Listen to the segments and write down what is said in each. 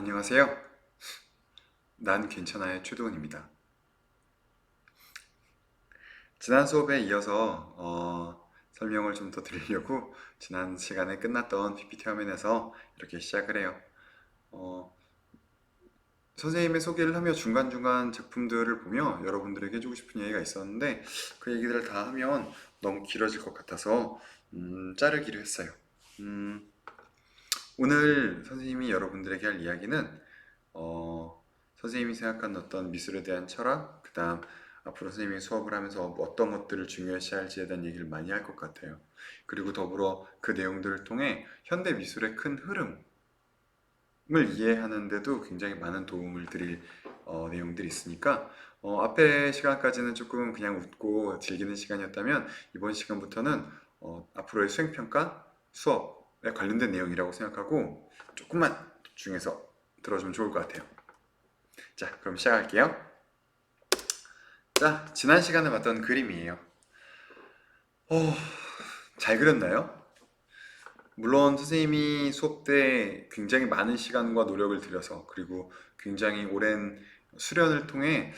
안녕하세요. 난 괜찮아의 최도훈입니다. 지난 수업에 이어서 설명을 좀 더 드리려고 지난 시간에 끝났던 PPT 화면에서 이렇게 시작을 해요. 어, 선생님의 소개를 하며 중간중간 작품들을 보며 여러분들에게 해주고 싶은 얘기가 있었는데 그 얘기들을 다 하면 너무 길어질 것 같아서 자르기로 했어요. 음, 오늘 선생님이 여러분들에게 할 이야기는 선생님이 생각하는 어떤 미술에 대한 철학, 그 다음 앞으로 선생님이 수업을 하면서 어떤 것들을 중요시 할지에 대한 얘기를 많이 할 것 같아요. 그리고 더불어 그 내용들을 통해 현대 미술의 큰 흐름을 이해하는데도 굉장히 많은 도움을 드릴 내용들이 있으니까 앞에 시간까지는 조금 그냥 웃고 즐기는 시간이었다면 이번 시간부터는 앞으로의 수행평가, 수업에 관련된 내용이라고 생각하고 조금만 집중해서 들어주면 좋을 것 같아요. 자, 그럼 시작할게요. 자, 지난 시간에 봤던 그림이에요. 어, 잘 그렸나요? 물론 선생님이 수업 때 굉장히 많은 시간과 노력을 들여서 그리고 굉장히 오랜 수련을 통해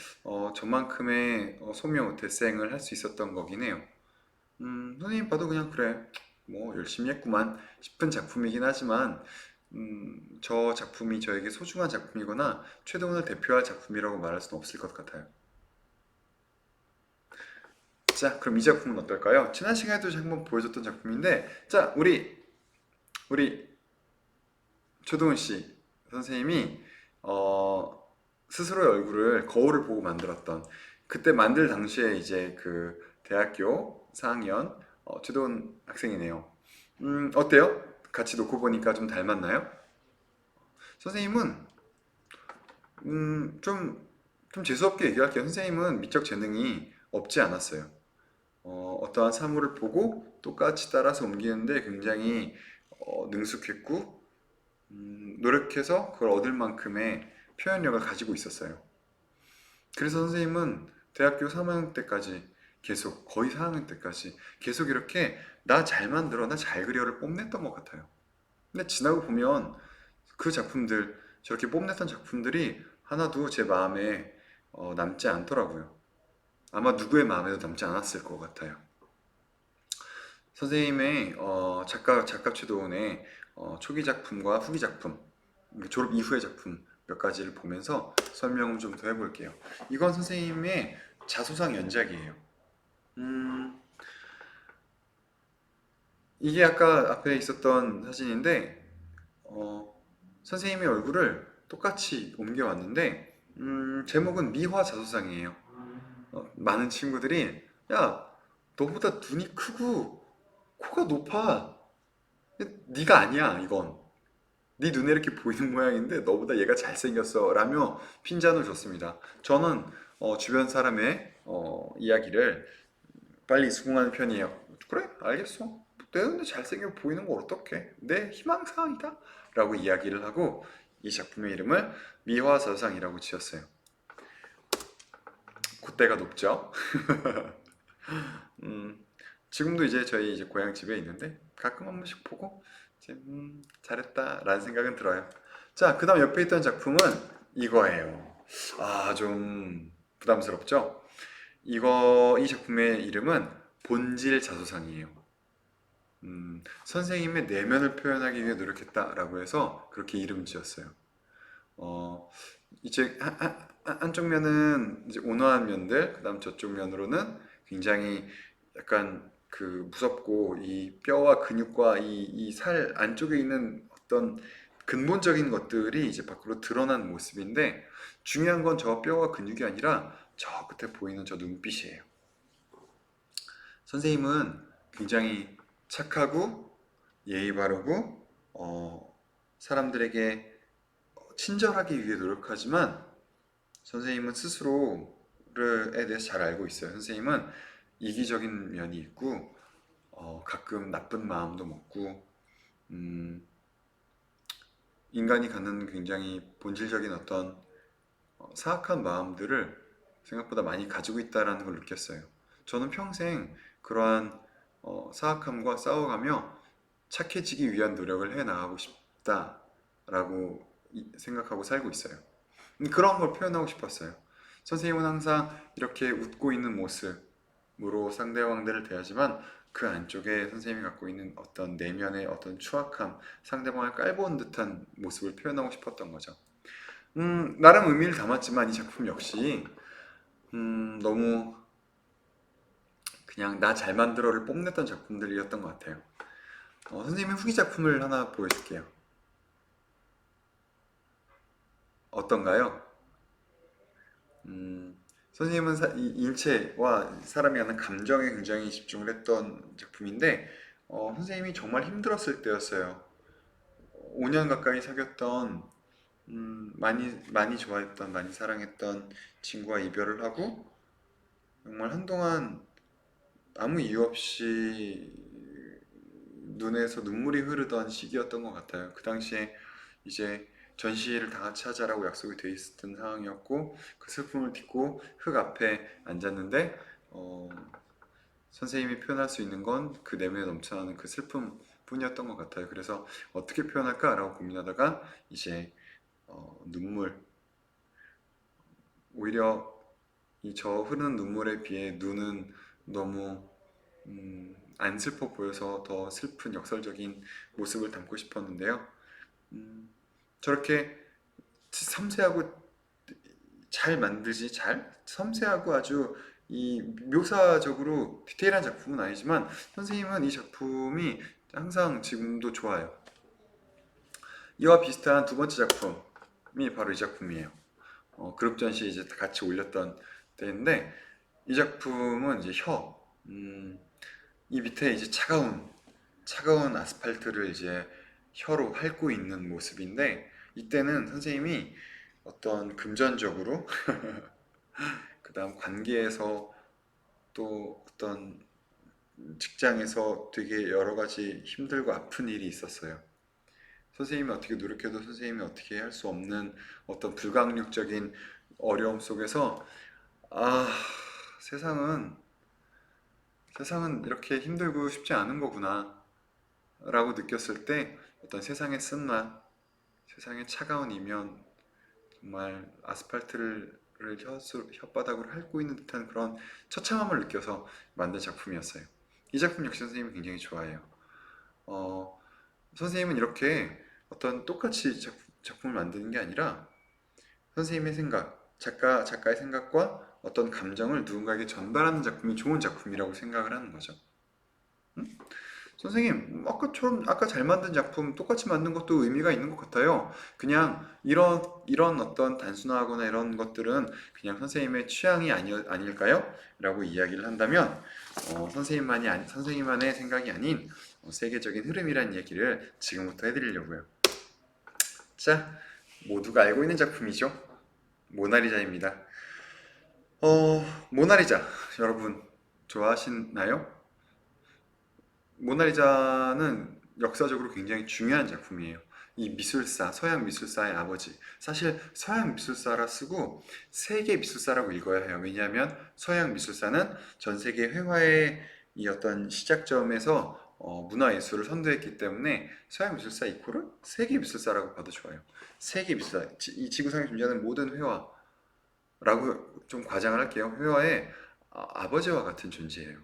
저만큼의 소묘, 대생을 할 수 있었던 거긴 해요. 선생님 봐도 그냥 그래, 뭐 열심히 했구만 싶은 작품이긴 하지만 저 작품이 저에게 소중한 작품이거나 최동훈을 대표할 작품이라고 말할 수는 없을 것 같아요. 자, 그럼 이 작품은 어떨까요? 지난 시간에도 한번 보여줬던 작품인데, 자, 우리 조동훈 씨 선생님이 어, 스스로의 얼굴을 거울을 보고 만들었던 그때 만들 당시에 이제 그 대학교 4학년 최동훈 학생이네요. 어때요? 같이 놓고 보니까 좀 닮았나요? 선생님은 좀 재수없게 얘기할게요. 선생님은 미적 재능이 없지 않았어요. 어떠한 사물을 보고 똑같이 따라서 옮기는데 굉장히 능숙했고 노력해서 그걸 얻을 만큼의 표현력을 가지고 있었어요. 그래서 선생님은 대학교 3학년 때까지 계속 거의 4학년 때까지 계속 이렇게 나 잘 만들어 나 잘 그려를 뽐냈던 것 같아요. 근데 지나고 보면 그 작품들 저렇게 뽐냈던 작품들이 하나도 제 마음에 남지 않더라고요. 아마 누구의 마음에도 남지 않았을 것 같아요. 선생님의 작가 최도원의 초기 작품과 후기 작품, 졸업 이후의 작품 몇 가지를 보면서 설명을 좀 더 해볼게요. 이건 선생님의 자소상 연작이에요. 음, 이게 아까 앞에 있었던 사진인데 어, 선생님의 얼굴을 똑같이 옮겨왔는데 제목은 미화 자소상이에요. 많은 친구들이 야, 너보다 눈이 크고 코가 높아. 네가 아니야, 이건. 네 눈에 이렇게 보이는 모양인데 너보다 얘가 잘생겼어 라며 핀잔을 줬습니다. 저는 주변 사람의 이야기를 빨리 수긍하는 편이에요. 그래, 알겠어. 내 눈에 잘생겨 보이는 거 어떡해. 내 희망사항이다 라고 이야기를 하고 이 작품의 이름을 미화사상이라고 지었어요. 콧대가 높죠. 음, 지금도 이제 저희 이제 고향 집에 있는데 가끔 한 번씩 보고 이제 잘했다 라는 생각은 들어요. 자, 그 다음 옆에 있던 작품은 이거예요. 아, 좀 부담스럽죠? 이 작품의 이름은 본질 자소상이에요. 선생님의 내면을 표현하기 위해 노력했다라고 해서 그렇게 이름 지었어요. 어, 이제 한쪽 면은 이제 온화한 면들, 그다음 저쪽 면으로는 굉장히 약간 그 무섭고 이 뼈와 근육과 이 살 안쪽에 있는 어떤 근본적인 것들이 이제 밖으로 드러난 모습인데 중요한 건 저 뼈와 근육이 아니라 저 끝에 보이는 저 눈빛이에요. 선생님은 굉장히 착하고 예의 바르고 사람들에게 친절하기 위해 노력하지만 선생님은 스스로에 대해서 잘 알고 있어요. 선생님은 이기적인 면이 있고 가끔 나쁜 마음도 먹고 음, 인간이 갖는 굉장히 본질적인 어떤 사악한 마음들을 생각보다 많이 가지고 있다는 걸 느꼈어요. 저는 평생 그러한 사악함과 싸워가며 착해지기 위한 노력을 해 나가고 싶다라고 생각하고 살고 있어요. 그런 걸 표현하고 싶었어요. 선생님은 항상 이렇게 웃고 있는 모습으로 상대방들을 대하지만 그 안쪽에 선생님이 갖고 있는 어떤 내면의 어떤 추악함, 상대방을 깔보는 듯한 모습을 표현하고 싶었던 거죠. 나름 의미를 담았지만 이 작품 역시 너무 그냥 나 잘 만들어를 뽐냈던 작품들이었던 것 같아요. 선생님의 후기 작품을 하나 보여줄게요. 어떤가요? 음, 선생님은 이 일체와 사람이 하는 감정에 굉장히 집중을 했던 작품인데 선생님이 정말 힘들었을 때였어요. 5년 가까이 사귀었던 많이 많이 좋아했던 많이 사랑했던 친구와 이별을 하고 정말 한동안 아무 이유 없이 눈에서 눈물이 흐르던 시기였던 것 같아요. 그 당시에 이제 전시회를 다 같이 하자라고 약속이 돼 있었던 상황이었고 그 슬픔을 딛고 흙 앞에 앉았는데 어, 선생님이 표현할 수 있는 건 그 내면에 넘쳐나는 그 슬픔 뿐이었던 것 같아요. 그래서 어떻게 표현할까라고 고민하다가 이제 눈물 오히려 이 저 흐르는 눈물에 비해 눈은 너무 안 슬퍼 보여서 더 슬픈 역설적인 모습을 담고 싶었는데요. 음, 저렇게 섬세하고 잘 만들지 잘 섬세하고 아주 이 묘사적으로 디테일한 작품은 아니지만 선생님은 이 작품이 항상 지금도 좋아요. 이와 비슷한 두 번째 작품이 바로 이 작품이에요. 그룹 전시 이제 같이 올렸던 때인데 이 작품은 이제 이 밑에 이제 차가운 아스팔트를 이제 혀로 핥고 있는 모습인데 이때는 선생님이 어떤 금전적으로 그다음 관계에서 또 어떤 직장에서 되게 여러 가지 힘들고 아픈 일이 있었어요. 선생님이 어떻게 노력해도 선생님이 어떻게 할 수 없는 어떤 불가항력적인 어려움 속에서 아, 세상은 세상은 이렇게 힘들고 쉽지 않은 거구나 라고 느꼈을 때 어떤 세상의 쓴맛, 세상의 차가운 이면 정말 아스팔트를 혓바닥으로 핥고 있는 듯한 그런 처참함을 느껴서 만든 작품이었어요. 이 작품 역시 선생님이 굉장히 좋아해요. 어, 선생님은 이렇게 어떤 똑같이 작품을 만드는 게 아니라 선생님의 생각, 작가의 생각과 어떤 감정을 누군가에게 전달하는 작품이 좋은 작품이라고 생각을 하는 거죠. 선생님, 아까 잘 만든 작품 똑같이 만든 것도 의미가 있는 것 같아요. 그냥 이런 어떤 단순화하거나 이런 것들은 그냥 선생님의 취향이 아닐까요? 라고 이야기를 한다면, 선생님만의 생각이 아닌 세계적인 흐름이라는 얘기를 지금부터 해드리려고요. 자, 모두가 알고 있는 작품이죠. 모나리자입니다. 모나리자, 여러분, 좋아하시나요? 모나리자는 역사적으로 굉장히 중요한 작품이에요. 이 미술사, 서양 미술사의 아버지. 사실 서양 미술사라 쓰고 세계 미술사라고 읽어야 해요. 왜냐하면 서양 미술사는 전 세계 회화의 이 어떤 시작점에서 문화예술을 선도했기 때문에 서양 미술사 이코를 세계 미술사라고 봐도 좋아요. 세계 미술사, 이 지구상에 존재하는 모든 회화라고 좀 과장을 할게요. 회화의 아버지와 같은 존재예요.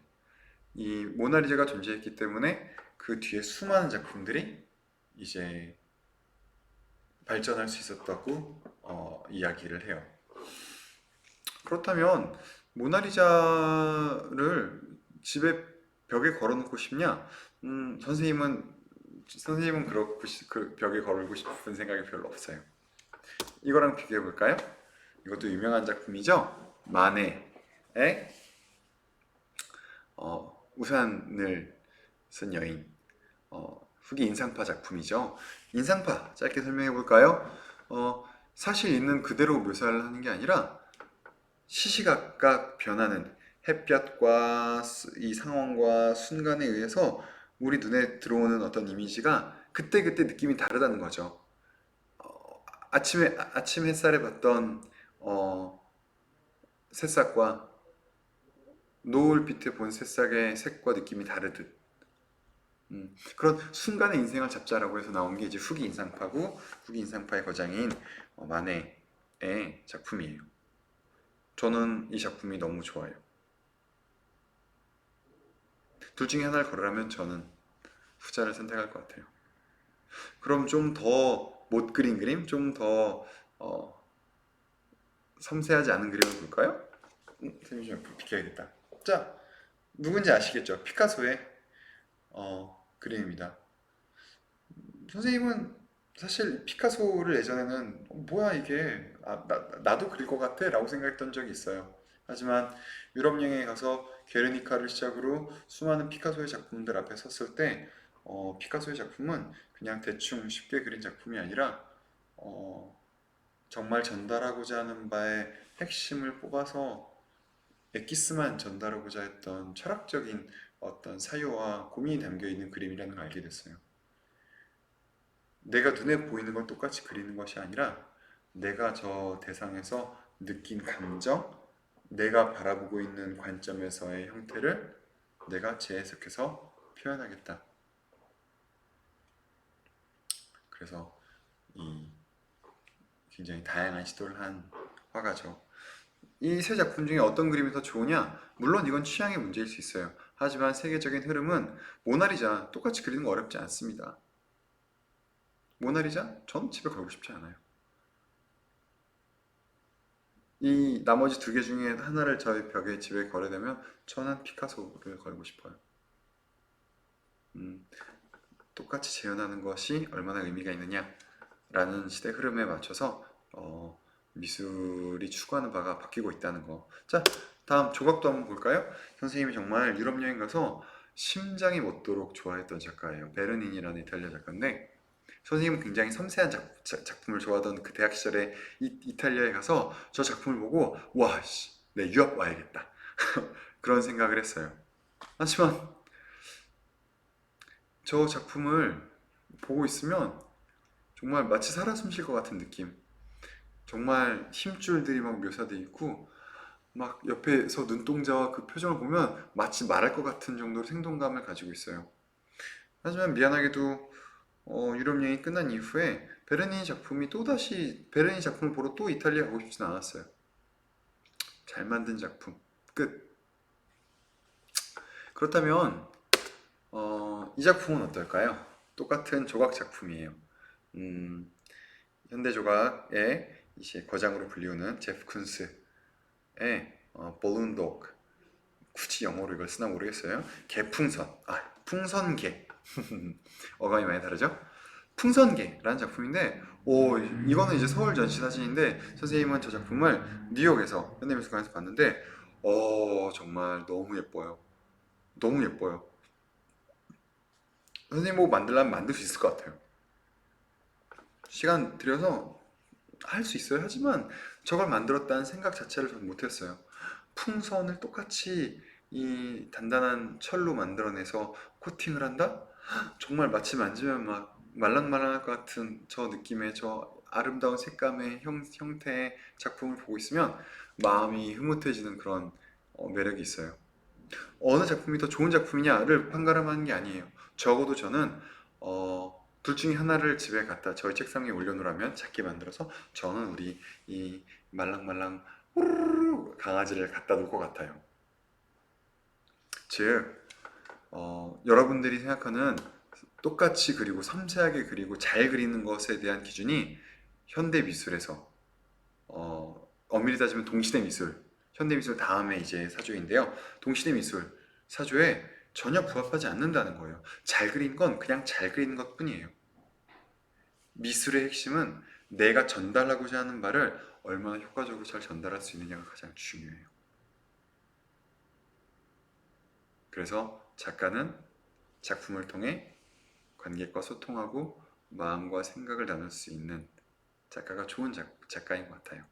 이 모나리자가 존재했기 때문에 그 뒤에 수많은 작품들이 이제 발전할 수 있었다고 이야기를 해요. 그렇다면 모나리자를 집에 벽에 걸어놓고 싶냐? 선생님은 그 벽에 걸고 싶은 생각이 별로 없어요. 이거랑 비교해 볼까요? 이것도 유명한 작품이죠. 마네의 우산을 쓴 여인. 후기 인상파 작품이죠. 인상파 짧게 설명해 볼까요? 사실 있는 그대로 묘사를 하는 게 아니라 시시각각 변하는 햇볕과 이 상황과 순간에 의해서 우리 눈에 들어오는 어떤 이미지가 그때그때 느낌이 다르다는 거죠. 아침 햇살에 봤던 새싹과 노을빛에 본 새싹의 색과 느낌이 다르듯 그런 순간의 인생을 잡자라고 해서 나온 게 이제 후기 인상파고 후기 인상파의 거장인 마네의 작품이에요. 저는 이 작품이 너무 좋아요. 둘 중에 하나를 고르라면 저는 후자를 선택할 것 같아요. 그럼 좀 더 못 그린 그림, 좀 더 섬세하지 않은 그림을 볼까요? 선생님 좀 옆으로 비켜야겠다. 자, 누군지 아시겠죠? 피카소의 그림입니다. 선생님은 사실 피카소를 예전에는 뭐야 이게 나도 그릴 것 같아 라고 생각했던 적이 있어요. 하지만 유럽 여행에 가서 게르니카를 시작으로 수많은 피카소의 작품들 앞에 섰을 때 피카소의 작품은 그냥 대충 쉽게 그린 작품이 아니라 어, 정말 전달하고자 하는 바의 핵심을 뽑아서 엑기스만 전달하고자 했던 철학적인 어떤 사유와 고민이 담겨 있는 그림이라는 걸 알게 됐어요. 내가 눈에 보이는 걸 똑같이 그리는 것이 아니라 내가 저 대상에서 느낀 감정, 내가 바라보고 있는 관점에서의 형태를 내가 재해석해서 표현하겠다. 그래서 이 굉장히 다양한 시도를 한 화가죠. 이 세 작품 중에 어떤 그림이 더 좋으냐? 물론 이건 취향의 문제일 수 있어요. 하지만 세계적인 흐름은 모나리자 똑같이 그리는 거 어렵지 않습니다. 모나리자? 전 집에 걸고 싶지 않아요. 이 나머지 두 개 중에 하나를 저희 벽에 집에 걸어대면 저는 피카소를 걸고 싶어요. 음, 똑같이 재현하는 것이 얼마나 의미가 있느냐라는 시대 흐름에 맞춰서 미술이 추구하는 바가 바뀌고 있다는 거. 자, 다음 조각도 한번 볼까요? 선생님이 정말 유럽 여행 가서 심장이 멎도록 좋아했던 작가예요. 베르닌이라는 이탈리아 작가인데 선생님은 굉장히 섬세한 작품을 좋아하던 그 대학 시절에 이탈리아에 가서 저 작품을 보고 와, 씨, 내 유학 와야겠다 그런 생각을 했어요. 하지만 저 작품을 보고 있으면 정말 마치 살아 숨쉴 것 같은 느낌. 정말 힘줄들이 막 묘사되어 있고 막 옆에서 눈동자와 그 표정을 보면 마치 말할 것 같은 정도로 생동감을 가지고 있어요. 하지만 미안하게도 유럽 여행이 끝난 이후에 베르니 작품을 보러 또 이탈리아 가고 싶진 않았어요. 잘 만든 작품 끝. 그렇다면 이 작품은 어떨까요? 똑같은 조각 작품이에요. 음, 현대 조각의 이제 거장으로 불리우는 제프 쿤스의 볼룬독, 굳이 영어로 이걸 쓰나 모르겠어요. 개풍선, 풍선개. 어감이 많이 다르죠? 풍선개라는 작품인데, 이거는 이제 서울 전시 사진인데 선생님은 저 작품을 뉴욕에서 현대미술관에서 봤는데, 정말 너무 예뻐요. 너무 예뻐요. 선생님 보고 만들려면 만들 수 있을 것 같아요. 시간 들여서 할 수 있어요. 하지만 저걸 만들었다는 생각 자체를 전 못했어요. 풍선을 똑같이 이 단단한 철로 만들어내서 코팅을 한다? 정말 마치 만지면 막 말랑말랑할 것 같은 저 느낌의 저 아름다운 색감의 형태의 작품을 보고 있으면 마음이 흐뭇해지는 그런 매력이 있어요. 어느 작품이 더 좋은 작품이냐를 판가름하는 게 아니에요. 적어도 저는 둘 중에 하나를 집에 갖다 저희 책상 위에 올려놓으라면 작게 만들어서 저는 우리 이 말랑말랑 우르르 강아지를 갖다 놓을 것 같아요. 즉 여러분들이 생각하는 똑같이 그리고 섬세하게 그리고 잘 그리는 것에 대한 기준이 현대 미술에서 엄밀히 따지면 동시대 미술, 현대 미술 다음에 이제 사조인데요. 동시대 미술 사조에 전혀 부합하지 않는다는 거예요. 잘 그린 건 그냥 잘 그리는 것 뿐이에요. 미술의 핵심은 내가 전달하고자 하는 바를 얼마나 효과적으로 잘 전달할 수 있느냐가 가장 중요해요. 그래서 작가는 작품을 통해 관객과 소통하고 마음과 생각을 나눌 수 있는 작가가 좋은 작가인 것 같아요.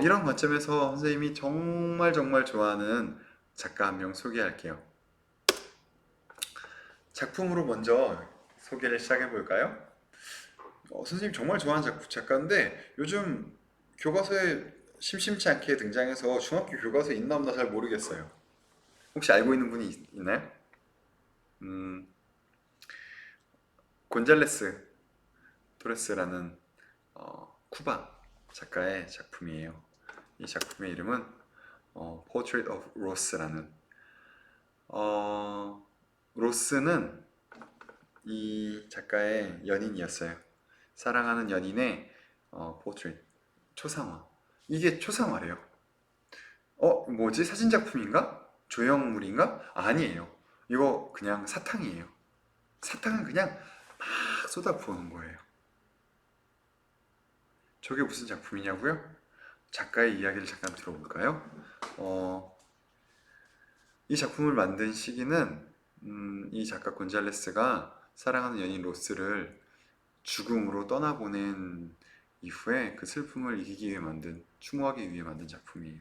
이런 관점에서 선생님이 정말 정말 좋아하는 작가 한 명 소개할게요. 작품으로 먼저 소개를 시작해 볼까요? 선생님 정말 좋아하는 작가인데 요즘 교과서에 심심치 않게 등장해서 중학교 교과서에 있나 없나 잘 모르겠어요. 혹시 알고 있는 분이 있나요? 곤잘레스 토레스라는 쿠바 작가의 작품이에요. 이 작품의 이름은 Portrait of Rose라는 로스는 이 작가의 연인이었어요. 사랑하는 연인의 포트레이트, 초상화. 이게 초상화래요. 뭐지? 사진작품인가? 조형물인가? 아니에요. 이거 그냥 사탕이에요. 사탕은 그냥 막 쏟아 부어놓은 거예요. 저게 무슨 작품이냐고요? 작가의 이야기를 잠깐 들어볼까요? 이 작품을 만든 시기는 이 작가 곤잘레스가 사랑하는 연인 로스를 죽음으로 떠나보낸 이후에 그 슬픔을 이기기 위해 추모하기 위해 만든 작품이에요.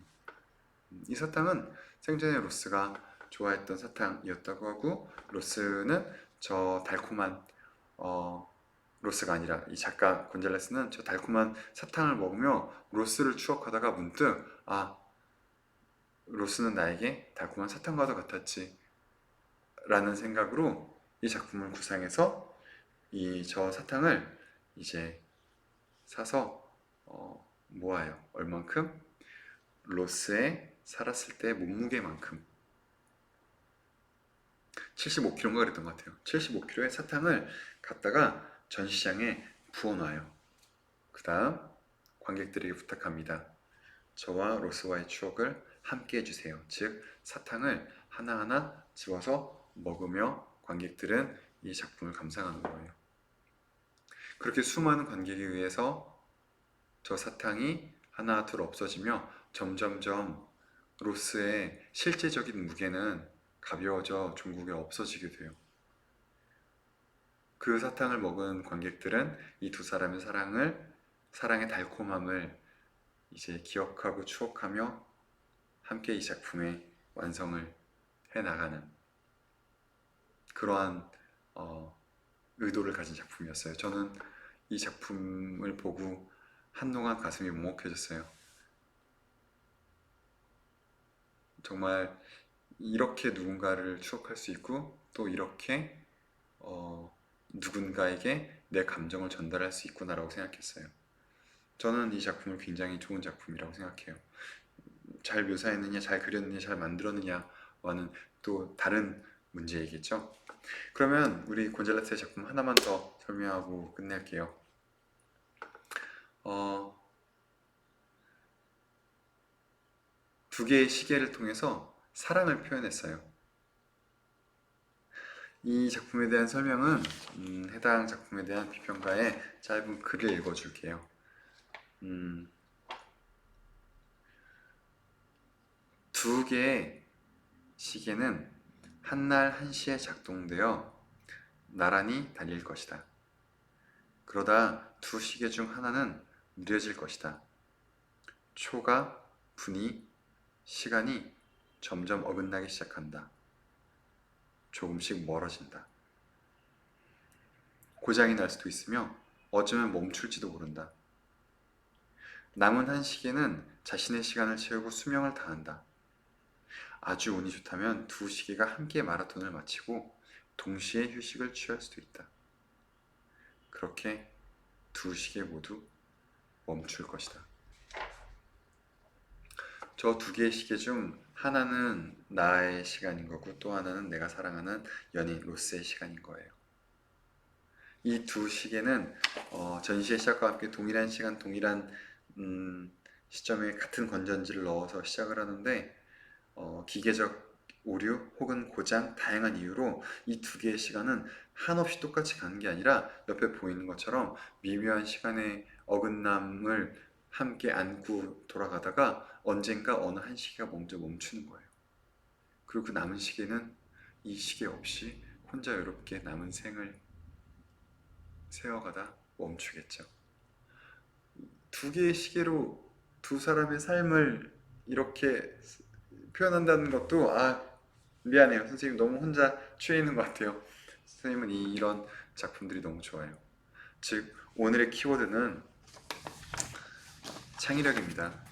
이 사탕은 생전에 로스가 좋아했던 사탕이었다고 하고, 로스는 저 달콤한 로스가 아니라 이 작가 곤잘레스는 저 달콤한 사탕을 먹으며 로스를 추억하다가 문득 로스는 나에게 달콤한 사탕과도 같았지 라는 생각으로 이 작품을 구상해서 저 사탕을 이제 사서 모아요. 얼만큼? 로스에 살았을 때 몸무게만큼 75kg인가 그랬던 것 같아요. 75kg의 사탕을 갖다가 전시장에 부어놔요. 그 다음 관객들에게 부탁합니다. 저와 로스와의 추억을 함께 해주세요. 즉 사탕을 하나하나 집어서 먹으며 관객들은 이 작품을 감상하는 거예요. 그렇게 수많은 관객에 의해서 저 사탕이 하나 둘 없어지며 점점점 로스의 실제적인 무게는 가벼워져 종국에 없어지게 돼요. 그 사탕을 먹은 관객들은 이 두 사람의 사랑의 달콤함을 이제 기억하고 추억하며 함께 이 작품의 완성을 해나가는 그러한 의도를 가진 작품이었어요. 저는 이 작품을 보고 한동안 가슴이 먹먹해졌어요. 정말 이렇게 누군가를 추억할 수 있고 또 이렇게 누군가에게 내 감정을 전달할 수 있구나라고 생각했어요. 저는 이 작품을 굉장히 좋은 작품이라고 생각해요. 잘 묘사했느냐, 잘 그렸느냐, 잘 만들었느냐와는 또 다른 문제이겠죠. 그러면 우리 곤잘레스의 작품 하나만 더 설명하고 끝낼게요. 두 개의 시계를 통해서 사랑을 표현했어요. 이 작품에 대한 설명은 해당 작품에 대한 비평가의 짧은 글을 읽어줄게요. 두 개의 시계는 한날 한시에 작동되어 나란히 달릴 것이다. 그러다 두 시계 중 하나는 느려질 것이다. 초가, 분이, 시간이 점점 어긋나기 시작한다. 조금씩 멀어진다. 고장이 날 수도 있으며 어쩌면 멈출지도 모른다. 남은 한 시계는 자신의 시간을 채우고 수명을 다한다. 아주 운이 좋다면 두 시계가 함께 마라톤을 마치고 동시에 휴식을 취할 수도 있다. 그렇게 두 시계 모두 멈출 것이다. 저 두 개의 시계 중 하나는 나의 시간인 거고 또 하나는 내가 사랑하는 연인 로스의 시간인 거예요. 이 두 시계는 전시의 시작과 함께 동일한 시간, 동일한 시점에 같은 건전지를 넣어서 시작을 하는데 기계적 오류 혹은 고장, 다양한 이유로 이 두 개의 시간은 한없이 똑같이 가는 게 아니라 옆에 보이는 것처럼 미묘한 시간의 어긋남을 함께 안고 돌아가다가 언젠가 어느 한 시계가 먼저 멈추는 거예요. 그리고 그 남은 시계는 이 시계 없이 혼자 외롭게 남은 생을 세워가다 멈추겠죠. 두 개의 시계로 두 사람의 삶을 이렇게 표현한다는 것도 미안해요. 선생님 너무 혼자 취해 있는 것 같아요. 선생님은 이런 작품들이 너무 좋아요. 즉 오늘의 키워드는 창의력입니다.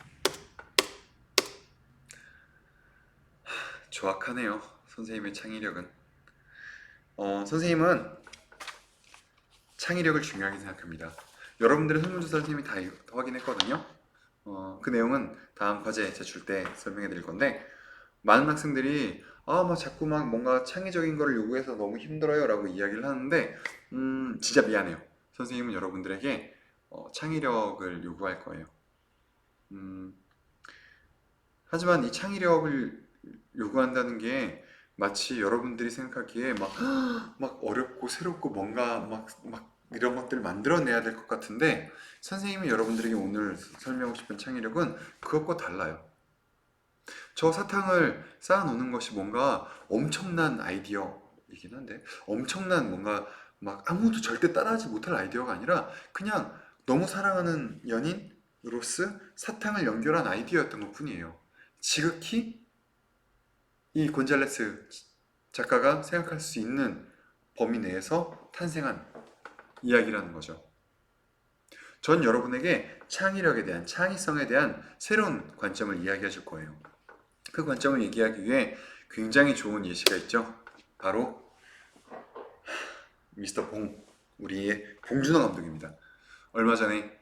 조악하네요. 선생님의 창의력은. 선생님은 창의력을 중요하게 생각합니다. 여러분들의 설문조사를 선생님이 다 확인했거든요. 그 내용은 다음 과제 제출 때 설명해 드릴 건데, 많은 학생들이 막 자꾸 막 뭔가 창의적인 거를 요구해서 너무 힘들어요 라고 이야기를 하는데, 진짜 미안해요. 선생님은 여러분들에게 창의력을 요구할 거예요. 음, 하지만 이 창의력을 요구한다는 게 마치 여러분들이 생각하기에 막 어렵고 새롭고 뭔가 막 이런 것들을 만들어내야 될 것 같은데, 선생님이 여러분들에게 오늘 설명하고 싶은 창의력은 그것과 달라요. 저 사탕을 쌓아놓는 것이 뭔가 엄청난 아이디어이긴 한데, 엄청난 뭔가 막 아무도 절대 따라하지 못할 아이디어가 아니라 그냥 너무 사랑하는 연인으로서 사탕을 연결한 아이디어였던 것 뿐이에요. 지극히 이 곤잘레스 작가가 생각할 수 있는 범위 내에서 탄생한 이야기라는 거죠. 전 여러분에게 창의력에 대한, 창의성에 대한 새로운 관점을 이야기해 줄 거예요. 그 관점을 얘기하기 위해 굉장히 좋은 예시가 있죠. 바로 미스터 봉, 우리의 봉준호 감독입니다. 얼마 전에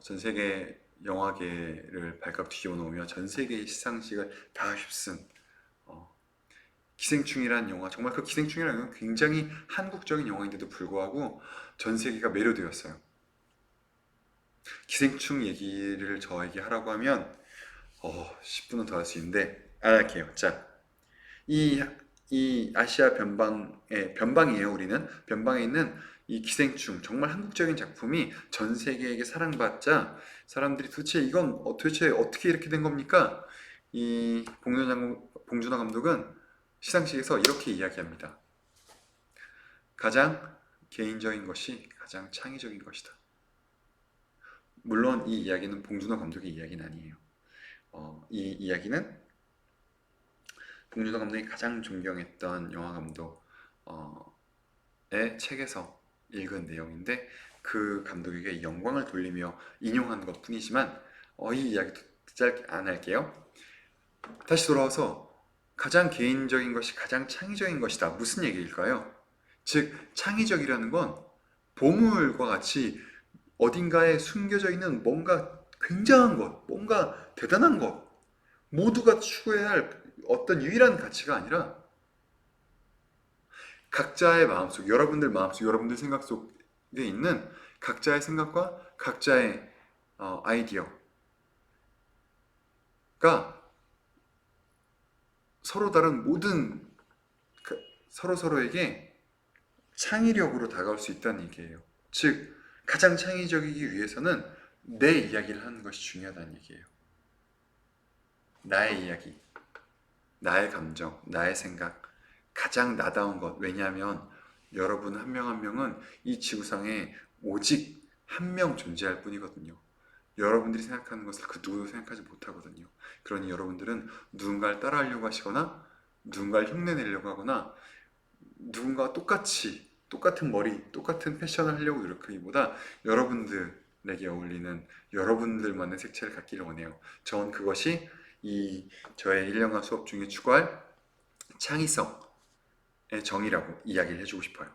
전 세계 영화계를 발칵 뒤집어 놓으며 전 세계의 시상식을 다 휩쓴 어, 기생충이라는 영화, 정말 그 기생충이라는 영화는 굉장히 한국적인 영화인데도 불구하고 전 세계가 매료되었어요. 기생충 얘기를 저에게 하라고 하면 10분은 더 할 수 있는데 안 할게요. 자, 이, 이 아시아 변방이에요. 우리는 변방에 있는 이 기생충, 정말 한국적인 작품이 전 세계에게 사랑받자 사람들이 도대체 이건 도대체 어떻게 이렇게 된 겁니까? 이 봉준호 감독은 시상식에서 이렇게 이야기합니다. 가장 개인적인 것이 가장 창의적인 것이다. 물론 이 이야기는 봉준호 감독의 이야기는 아니에요. 이 이야기는 봉준호 감독이 가장 존경했던 영화 감독의 책에서 읽은 내용인데, 그 감독에게 영광을 돌리며 인용한 것 뿐이지만 이 이야기도 짧게 안 할게요. 다시 돌아와서 가장 개인적인 것이 가장 창의적인 것이다. 무슨 얘기일까요? 즉, 창의적이라는 건 보물과 같이 어딘가에 숨겨져 있는 뭔가 굉장한 것, 뭔가 대단한 것, 모두가 추구해야 할 어떤 유일한 가치가 아니라 각자의 마음속, 여러분들 마음속, 여러분들 생각 속에 있는 각자의 생각과 각자의 아이디어가 서로 다른 모든 서로에게 창의력으로 다가올 수 있다는 얘기예요. 즉, 가장 창의적이기 위해서는 내 이야기를 하는 것이 중요하다는 얘기예요. 나의 이야기, 나의 감정, 나의 생각, 가장 나다운 것. 왜냐하면 여러분 한 명 한 명은 이 지구상에 오직 한 명 존재할 뿐이거든요. 여러분들이 생각하는 것을 그 누구도 생각하지 못하거든요. 그러니 여러분들은 누군가를 따라하려고 하시거나 누군가를 흉내내려고 하거나 누군가와 똑같은 머리, 똑같은 패션을 하려고 노력하기보다 여러분들에게 어울리는 여러분들만의 색채를 갖기를 원해요. 전 그것이 저의 1년간 수업 중에 추구할 창의성의 정의라고 이야기를 해주고 싶어요.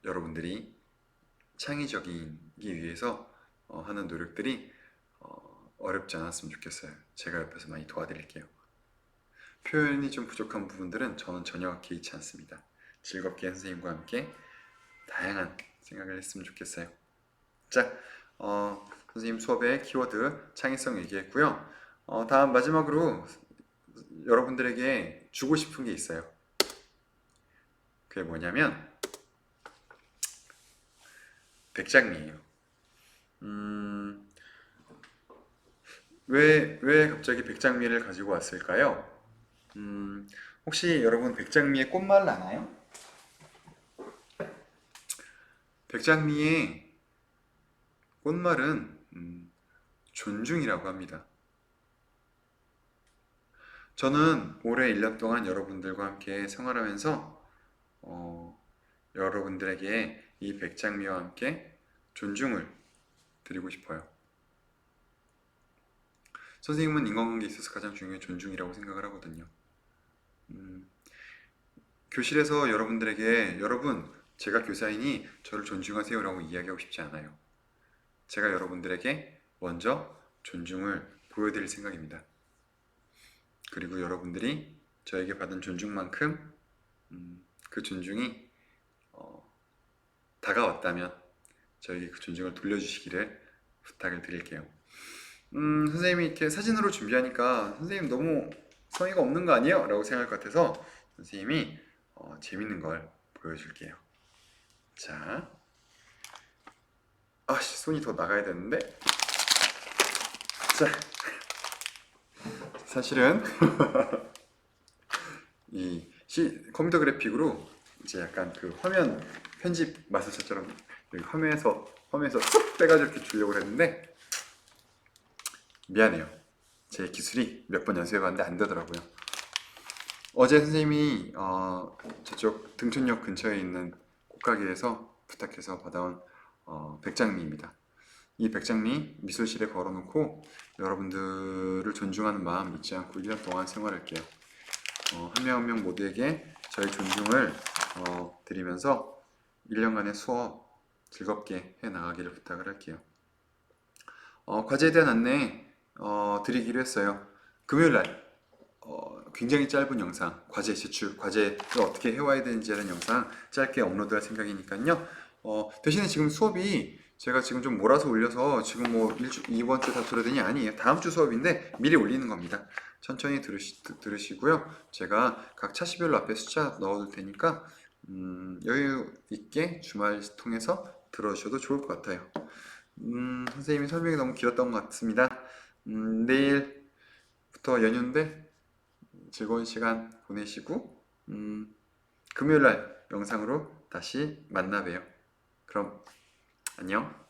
여러분들이 창의적이기 위해서 하는 노력들이 어렵지 않았으면 좋겠어요. 제가 옆에서 많이 도와드릴게요. 표현이 좀 부족한 부분들은 저는 전혀 개의치 않습니다. 즐겁게 선생님과 함께 다양한 생각을 했으면 좋겠어요. 자, 선생님 수업의 키워드 창의성 얘기했고요. 다음 마지막으로 여러분들에게 주고 싶은 게 있어요. 그게 뭐냐면 백장미예요. 왜 갑자기 백장미를 가지고 왔을까요? 혹시 여러분 백장미의 꽃말을 아나요? 백장미의 꽃말은 존중이라고 합니다. 저는 올해 1년 동안 여러분들과 함께 생활하면서 여러분들에게 이 백장미와 함께 존중을 드리고 싶어요. 선생님은 인간관계에 있어서 가장 중요한 존중이라고 생각을 하거든요. 교실에서 여러분들에게 여러분, 제가 교사이니 저를 존중하세요라고 이야기하고 싶지 않아요. 제가 여러분들에게 먼저 존중을 보여드릴 생각입니다. 그리고 여러분들이 저에게 받은 존중만큼 그 존중이 다가왔다면 저에게 그 존중을 돌려주시기를 부탁을 드릴게요. 선생님이 이렇게 사진으로 준비하니까 선생님 너무 성의가 없는 거 아니에요? 라고 생각할 것 같아서 선생님이 재밌는 걸 보여줄게요. 자, 아씨, 손이 더 나가야 되는데. 자, 사실은 이 컴퓨터 그래픽으로 이제 약간 그 화면 편집 마술사처럼 여기 화면에서 쏙 빼가지고 이렇게 주려고 했는데 미안해요. 제 기술이 몇 번 연습해봤는데 안 되더라고요. 어제 선생님이 저쪽 등촌역 근처에 있는 꽃가게에서 부탁해서 받아온 백장미입니다. 이 백장미 미술실에 걸어놓고 여러분들을 존중하는 마음 잊지 않고 1년 동안 생활할게요. 한 명 한 명 모두에게 저의 존중을 드리면서 1년간의 수업 즐겁게 해나가기를 부탁을 할게요. 과제에 대한 안내 드리기로 했어요. 금요일날 굉장히 짧은 영상, 과제 제출, 과제를 어떻게 해와야 되는지 하는 영상 짧게 업로드할 생각이니까요. 대신에 지금 수업이 제가 지금 좀 몰아서 올려서 지금 뭐 이번 주 다 들어야 되니 아니에요. 다음 주 수업인데 미리 올리는 겁니다. 천천히 들으시고요. 제가 각 차시별로 앞에 숫자 넣어둘 테니까 여유 있게 주말 통해서 들어주셔도 좋을 것 같아요. 선생님이 설명이 너무 길었던 것 같습니다. 내일부터 연휴인데 즐거운 시간 보내시고 금요일날 영상으로 다시 만나 봬요. 그럼 안녕.